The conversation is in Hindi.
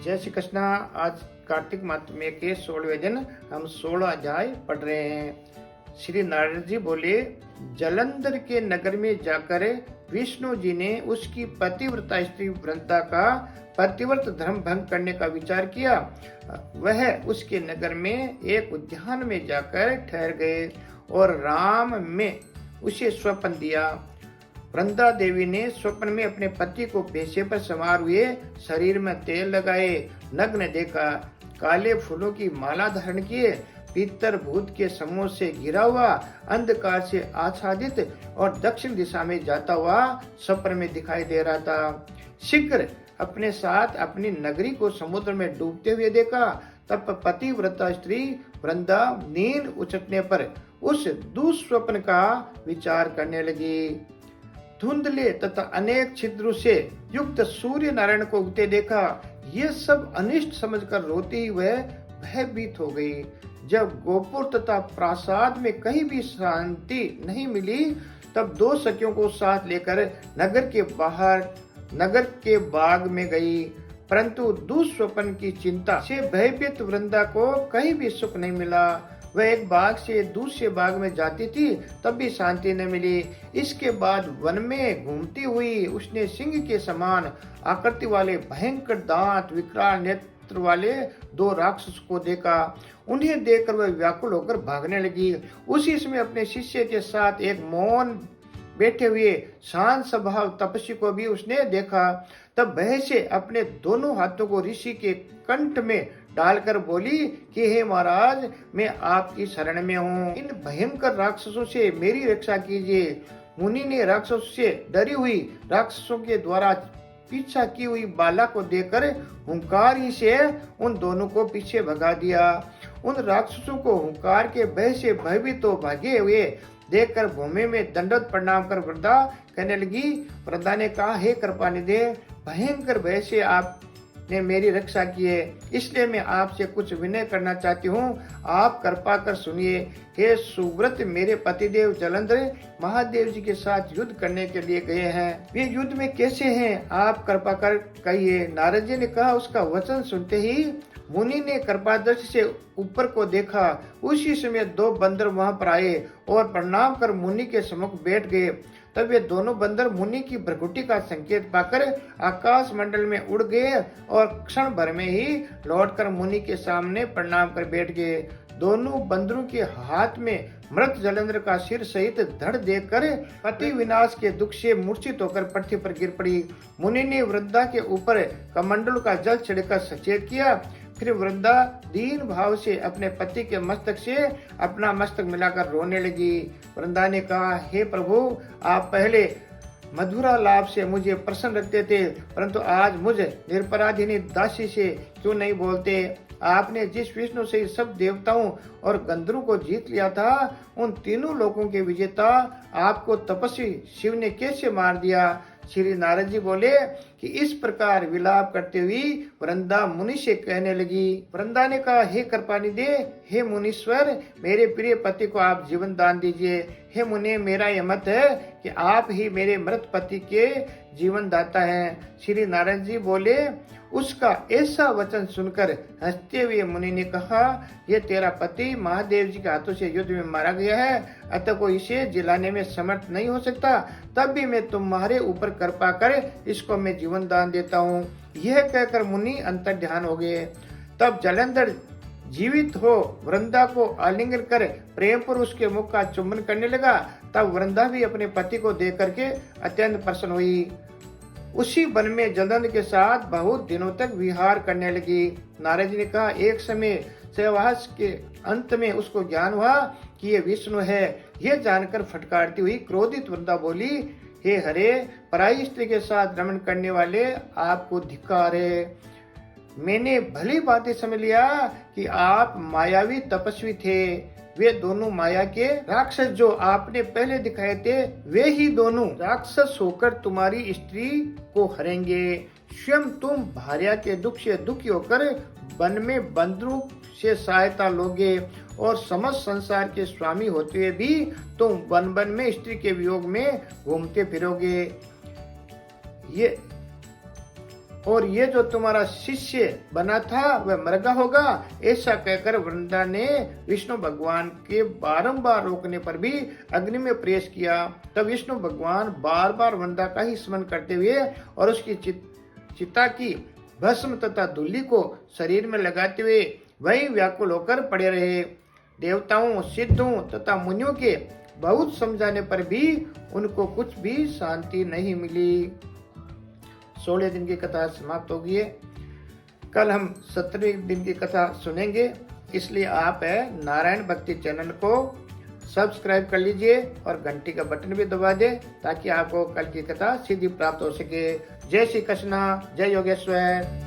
जय श्री कृष्णा। आज कार्तिक माह के 16वें दिन हम 16 अध्याय पढ़ रहे हैं। श्री नारद जी बोले, जलंधर के नगर में जाकर विष्णु जी ने उसकी पतिव्रता स्त्री वृंदा का पतिव्रत धर्म भंग करने का विचार किया। वह उसके नगर में एक उद्यान में जाकर ठहर गए और राम में उसे स्वप्न दिया। वृंदा देवी ने स्वप्न में अपने पति को पेशे पर सवार हुए, शरीर में तेल लगाए, नग्न देखा, काले फूलों की माला धारण किए, पितर भूत के समूह से घिरा हुआ, अंधकार से आच्छादित और दक्षिण दिशा में जाता हुआ स्वप्न में दिखाई दे रहा था। शीघ्र अपने साथ अपनी नगरी को समुद्र में डूबते हुए देखा। तब पतिव्रता स्त्री वृंदा नींद उछटने पर उस दुस्वप्न का विचार करने लगी। धुंधले तथा अनेक छिद्रों से युक्त सूर्य नारायण को उगते देखा। ये सब अनिष्ट समझकर रोती ही वह भयभीत हो गई। जब गोपुर तथा प्रासाद में कहीं भी शांति नहीं मिली, तब दो सखियों को साथ लेकर नगर के बाहर नगर के बाग में गई। परंतु दुस्वप्न की चिंता से भयभीत वृंदा को कहीं भी सुख नहीं मिला। वह एक बाग से दूसरे बाग में जाती थी, तब भी शांति न मिली। इसके बाद वन में घूमती हुई उसने सिंह के समान आकृति वाले भयंकर दांत, विकराल नेत्र वाले दो राक्षस को देखा। उन्हें देखकर वह व्याकुल होकर भागने लगी। उसी समय अपने शिष्य के साथ एक मौन बैठे हुए शांत स्वभाव तपस्वी को भी उसने देखा। तब भय से अपने दोनों हाथों को ऋषि के कंठ में डालकर बोली कि हे महाराज, मैं आपकी शरण में हूँ। इन भयंकर राक्षसों से मेरी रक्षा कीजिए। मुनि ने राक्षसों से डरी हुई राक्षसों के द्वारा पीछा की हुई बाला को देखकर हुंकार ही से उन दोनों को पीछे भगा दिया। उन राक्षसों को हुंकार के भय से भयभीत तो भागे हुए देखकर भूमि में दंडवत प्रणाम कर वृंदा कहने लगी। वृंदा ने कहा, हे कृपानिधे, भयंकर भय से आपने मेरी रक्षा की है, इसलिए मैं आपसे कुछ विनय करना चाहती हूँ। आप कृपा कर सुनिए। हे सुव्रत, मेरे पतिदेव जलंधर महादेव जी के साथ युद्ध करने के लिए गए हैं। वे युद्ध में कैसे हैं, आप कृपा कर कहिए। नारद जी ने कहा। उसका वचन सुनते ही मुनि ने कृपादृष्टि से ऊपर को देखा। उसी समय दो बंदर वहां पर आए और प्रणाम कर मुनि के सम्मुख बैठ गए। तब वे दोनों बंदर मुनि की भ्रकुटी का संकेत पाकर आकाश मंडल में उड़ गए और क्षण भर में ही लौटकर मुनि के सामने प्रणाम कर बैठ गए। दोनों बंदरों के हाथ में मृत जलंधर का सिर सहित धड़ देखकर पति विनाश के दुख से मूर्छित होकर पृथ्वी पर गिर पड़ी। मुनि ने वृंदा के ऊपर कमंडल का जल छिड़कर सचेत किया। फिर वृंदा दीन भाव से अपने पति के मस्तक से अपना मस्तक मिलाकर रोने लगी। वृंदा ने कहा, हे प्रभु, आप पहले मधुरा लाभ से मुझे प्रसन्न रखते थे, परंतु आज मुझ निरपराधिनी दासी से क्यों नहीं बोलते? आपने जिस विष्णु से सब देवताओं और गंधर्वों को जीत लिया था, उन तीनों लोकों के विजेता आपको तपस्वी शिव ने कैसे मार दिया? श्री नारद जी बोले कि इस प्रकार विलाप करते हुए वृंदा मुनि से कहने लगी। वृंदा ने कहा, हे कृपानिधे, हे मुनीश्वर, मेरे प्रिय पति को आप जीवन दान दीजिए। हे मुनि, मेरा यह मत है कि आप ही मेरे मृत पति के जीवन दाता हैं। श्री नारद जी बोले। उसका ऐसा वचन सुनकर हंसते हुए मुनि ने कहा, यह तेरा पति महादेव जी के हाथों से युद्ध में मारा गया है, अतः कोई इसे जिलाने में समर्थ नहीं हो सकता। तब भी मैं तुम्हारे ऊपर कृपा कर इसको मैं जीवन दान देता हूँ। यह कहकर मुनि अंतर ध्यान हो गए। तब जलंधर जीवित हो वृंदा को आलिंगन कर प्रेम पर उसके मुख का चुंबन करने लगा। तब वृंदा भी अपने पति को देख करके अत्यंत प्रसन्न हुई। उसी वन में जलंधर के साथ बहुत दिनों तक विहार करने लगी। नारद जी ने कहा, एक समय सहवास के अंत में उसको ज्ञान हुआ कि ये विष्णु है। यह जानकर फटकारती हुई क्रोधित वृंदा बोली, हे हरे, पराई स्त्री के साथ रमण करने वाले आपको धिक्कार है। मैंने भली बातें समझ लिया कि आप मायावी तपस्वी थे। वे दोनों माया के राक्षस जो आपने पहले दिखाए थे, वे ही दोनों राक्षस होकर तुम्हारी स्त्री को हरेंगे। स्वयं तुम भार्या के दुख से दुखी होकर वन में बंदरों से सहायता लोगे और समस्त संसार के स्वामी होते हुए भी तुम वन वन में स्त्री के वियोग में घूमते फिरोगे। और ये जो तुम्हारा शिष्य बना था वह मृगा होगा। ऐसा कहकर वृंदा ने विष्णु भगवान के बारंबार रोकने पर भी अग्नि में प्रवेश किया। तब विष्णु भगवान बार बार वृंदा का ही स्मरण करते हुए और उसकी चिता की भस्म तथा धूलि को शरीर में लगाते हुए वही व्याकुल होकर पड़े रहे। देवताओं, सिद्धों तथा मुनियों के बहुत समझाने पर भी उनको कुछ भी शांति नहीं मिली। 16 दिन की कथा समाप्त होगी है। कल हम 17वें दिन की कथा सुनेंगे, इसलिए आप नारायण भक्ति चैनल को सब्सक्राइब कर लीजिए और घंटी का बटन भी दबा दें ताकि आपको कल की कथा सीधी प्राप्त हो सके। जय श्री कृष्णा, जय योगेश्वर।